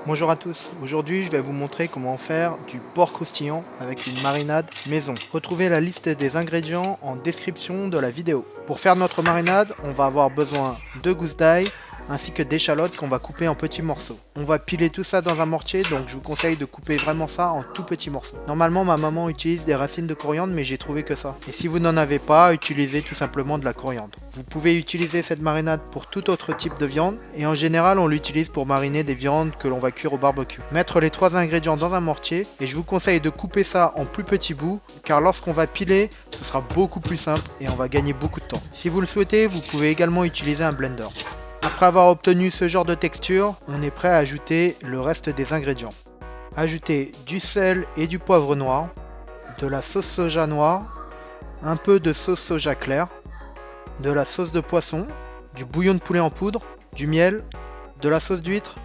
Bonjour à tous, aujourd'hui je vais vous montrer comment faire du porc croustillant avec une marinade maison. Retrouvez la liste des ingrédients en description de la vidéo. Pour faire notre marinade, on va avoir besoin de gousses d'ail ainsi que d'échalotes qu'on va couper en petits morceaux. On va piler tout ça dans un mortier, donc je vous conseille de couper vraiment ça en tout petits morceaux. Normalement ma maman utilise des racines de coriandre, mais j'ai trouvé que ça. Et si vous n'en avez pas, utilisez tout simplement de la coriandre. Vous pouvez utiliser cette marinade pour tout autre type de viande, et en général on l'utilise pour mariner des viandes que l'on va cuire au barbecue. Mettre les trois ingrédients dans un mortier, et je vous conseille de couper ça en plus petits bouts, car lorsqu'on va piler, ce sera beaucoup plus simple et on va gagner beaucoup de temps. Si vous le souhaitez, vous pouvez également utiliser un blender. Après avoir obtenu ce genre de texture, on est prêt à ajouter le reste des ingrédients. Ajoutez du sel et du poivre noir, de la sauce soja noire, un peu de sauce soja claire, de la sauce de poisson, du bouillon de poulet en poudre, du miel, de la sauce d'huître,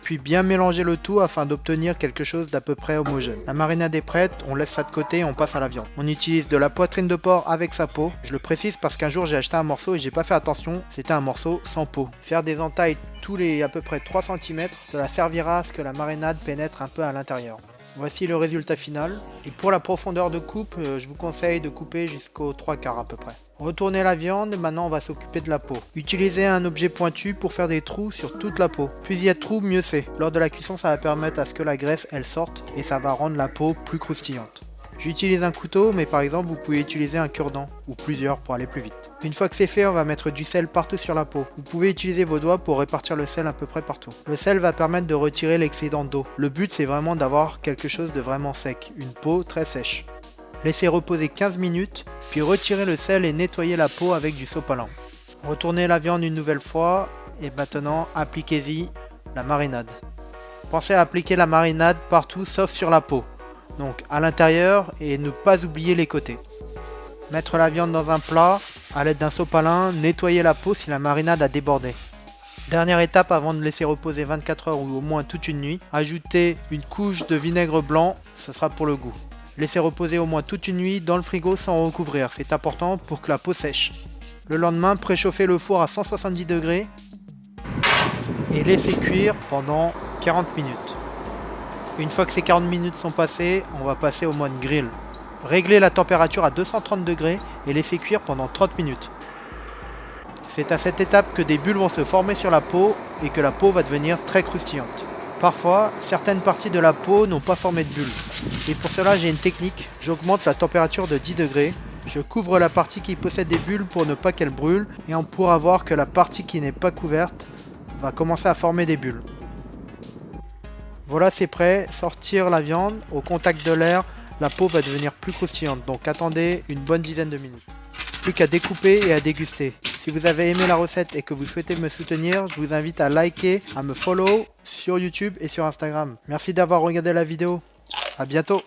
puis bien mélanger le tout afin d'obtenir quelque chose d'à peu près homogène. La marinade est prête, on laisse ça de côté et on passe à la viande. On utilise de la poitrine de porc avec sa peau. Je le précise parce qu'un jour j'ai acheté un morceau et j'ai pas fait attention, c'était un morceau sans peau. Faire des entailles tous les à peu près 3 cm, cela servira à ce que la marinade pénètre un peu à l'intérieur. Voici le résultat final. Et pour la profondeur de coupe, je vous conseille de couper jusqu'aux 3/4 à peu près. Retournez la viande et maintenant on va s'occuper de la peau. Utilisez un objet pointu pour faire des trous sur toute la peau. Plus il y a de trous, mieux c'est. Lors de la cuisson, ça va permettre à ce que la graisse elle sorte et ça va rendre la peau plus croustillante. J'utilise un couteau, mais par exemple vous pouvez utiliser un cure-dent ou plusieurs pour aller plus vite. Une fois que c'est fait, on va mettre du sel partout sur la peau. Vous pouvez utiliser vos doigts pour répartir le sel à peu près partout. Le sel va permettre de retirer l'excédent d'eau. Le but c'est vraiment d'avoir quelque chose de vraiment sec, une peau très sèche. Laissez reposer 15 minutes, puis retirez le sel et nettoyez la peau avec du sopalin. Retournez la viande une nouvelle fois et maintenant appliquez-y la marinade. Pensez à appliquer la marinade partout sauf sur la peau. Donc à l'intérieur et ne pas oublier les côtés. Mettre la viande dans un plat, à l'aide d'un sopalin, nettoyer la peau si la marinade a débordé. Dernière étape avant de laisser reposer 24 heures ou au moins toute une nuit, ajoutez une couche de vinaigre blanc, ce sera pour le goût. Laissez reposer au moins toute une nuit dans le frigo sans recouvrir, c'est important pour que la peau sèche. Le lendemain, préchauffez le four à 170 degrés et laissez cuire pendant 40 minutes. Une fois que ces 40 minutes sont passées, on va passer au mode grill. Réglez la température à 230 degrés et laissez cuire pendant 30 minutes. C'est à cette étape que des bulles vont se former sur la peau et que la peau va devenir très croustillante. Parfois, certaines parties de la peau n'ont pas formé de bulles. Et pour cela, j'ai une technique. J'augmente la température de 10 degrés. Je couvre la partie qui possède des bulles pour ne pas qu'elle brûle. Et on pourra voir que la partie qui n'est pas couverte va commencer à former des bulles. Voilà, c'est prêt. Sortir la viande. Au contact de l'air, la peau va devenir plus croustillante. Donc attendez une bonne dizaine de minutes. Plus qu'à découper et à déguster. Si vous avez aimé la recette et que vous souhaitez me soutenir, je vous invite à liker, à me follow sur YouTube et sur Instagram. Merci d'avoir regardé la vidéo. À bientôt.